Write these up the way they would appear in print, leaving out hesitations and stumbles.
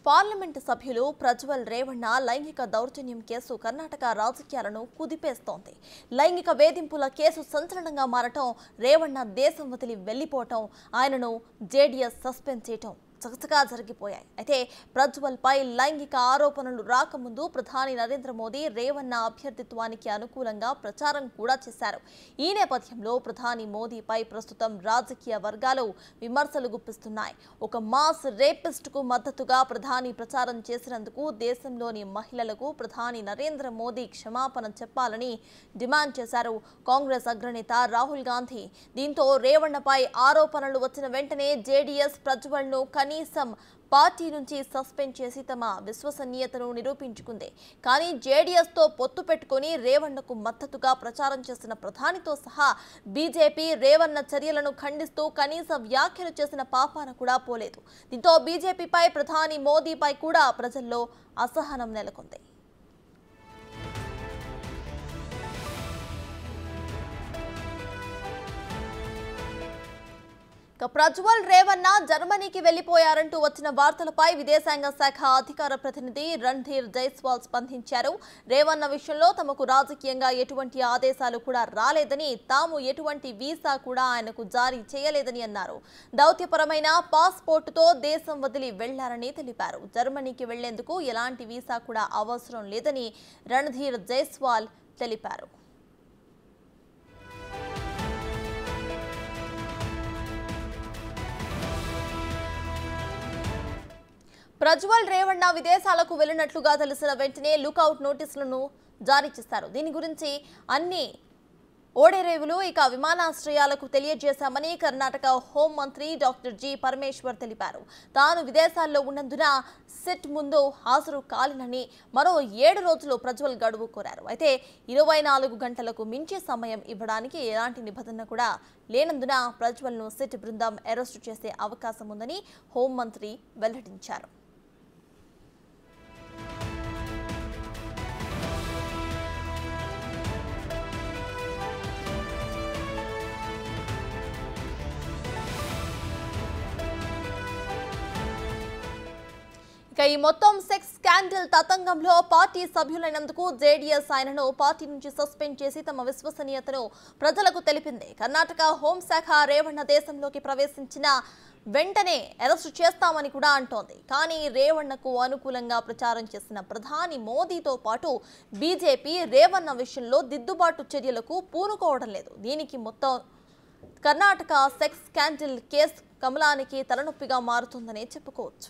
Parliament సభ్యులు ప్రజ్వల్ రేవణ్ణ లైంగిక దౌర్జన్యం కేసు కర్ణాటక రాజకీయాలను కుదిపేస్తోంది. లైంగిక వేధింపుల కేసు సంచలనంగా మారటం, రేవణ్ణ దేశం వదిలి వెళ్లిపోవటం, ఆయనను జేడీఎస్ సస్పెండ్ చేయటం చకచకా జరిగిపోయాయి. అయితే ప్రజ్వల్ పై లైంగిక ఆరోపణలు రాకముందు ప్రధాని నరేంద్ర మోదీ రేవణ్ణ అభ్యర్థిత్వానికి అనుకూలంగా ప్రచారం కూడా చేశారు. ఈ నేపథ్యంలో ప్రధాని మోదీపై ప్రస్తుతం రాజకీయ వర్గాలు విమర్శలు గుప్పిస్తున్నాయి. ఒక మాస్ రేపిస్ట్ కు మద్దతుగా ప్రధాని ప్రచారం చేసినందుకు దేశంలోని మహిళలకు ప్రధాని నరేంద్ర మోదీ క్షమాపణ చెప్పాలని డిమాండ్ చేశారు కాంగ్రెస్ అగ్రనేత రాహుల్ గాంధీ. దీంతో రేవణ్ణపై ఆరోపణలు వచ్చిన వెంటనే జేడీఎస్ ప్రజ్వల్ను కనీసం పార్టీ నుంచి సస్పెండ్ చేసి తమ విశ్వసనీయతను నిరూపించుకుంది. కానీ జేడీఎస్ తో పొత్తు పెట్టుకుని రేవణ్ణకు మద్దతుగా ప్రచారం చేసిన ప్రధానితో సహా బీజేపీ రేవణ్ణ చర్యలను ఖండిస్తూ కనీస వ్యాఖ్యలు చేసిన పాపాన కూడా పోలేదు. దీంతో బీజేపీపై ప్రధాని మోదీపై కూడా ప్రజల్లో అసహనం నెలకొంది. ప్రజ్వల్ రేవణ్ణ జర్మనీకి వెళ్లిపోయారంటూ వచ్చిన వార్తలపై విదేశాంగ శాఖ అధికార ప్రతినిధి రణ్ధీర్ జైస్వాల్ స్పందించారు. రేవణ్ణ విషయంలో తమకు రాజకీయంగా ఎటువంటి ఆదేశాలు కూడా రాలేదని, తాము ఎటువంటి వీసా కూడా ఆయనకు జారీ చేయలేదని అన్నారు. దౌత్యపరమైన పాస్పోర్టుతో దేశం వదిలి వెళ్లారని తెలిపారు. జర్మనీకి వెళ్లేందుకు ఎలాంటి వీసా కూడా అవసరం లేదని రణ్ధీర్ జైస్వాల్ తెలిపారు. ప్రజ్వల్ రేవణ్ణ విదేశాలకు వెళ్లినట్లుగా తెలిసిన వెంటనే లుకౌట్ నోటీసులను జారీ చేశారు. దీని గురించి అన్ని ఓడరేవులు ఇక విమానాశ్రయాలకు తెలియజేశామని కర్ణాటక హోంమంత్రి డాక్టర్ జి పరమేశ్వర్ తెలిపారు. తాను విదేశాల్లో ఉన్నందున సిట్ ముందు హాజరు కాలేనని మరో 7 రోజులు ప్రజ్వల్ గడువు కోరారు. అయితే 24 గంటలకు మించి సమయం ఇవ్వడానికి ఎలాంటి నిబంధన కూడా లేనందున ప్రజ్వల్ను సిట్ బృందం అరెస్టు చేసే అవకాశం ఉందని హోంమంత్రి వెల్లడించారు. ఈ మొత్తం సెక్స్ స్కాండల్ తతంగంలో పార్టీ సభ్యులైనందుకు జేడీఎస్ ఆయనను పార్టీ నుంచి సస్పెండ్ చేసి తమ విశ్వసనీయతను ప్రజలకు తెలిపింది. కర్ణాటక హోంశాఖ రేవణ్ణ దేశంలోకి ప్రవేశించిన వెంటనే అరెస్టు చేస్తామని కూడా అంటోంది. కానీ రేవణ్ణకు అనుకూలంగా ప్రచారం చేసిన ప్రధాని మోదీతో పాటు బీజేపీ రేవణ్ణ విషయంలో దిద్దుబాటు చర్యలకు పూనుకోవడం లేదు. దీనికి మొత్తం కర్ణాటక సెక్స్ స్కాండల్ కేసు కమలానికి తలనొప్పిగా మారుతుందనే చెప్పుకోవచ్చు.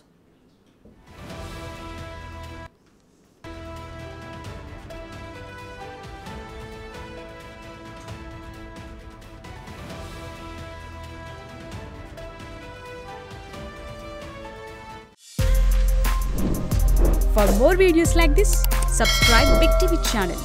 For more videos like this, subscribe Big TV channel.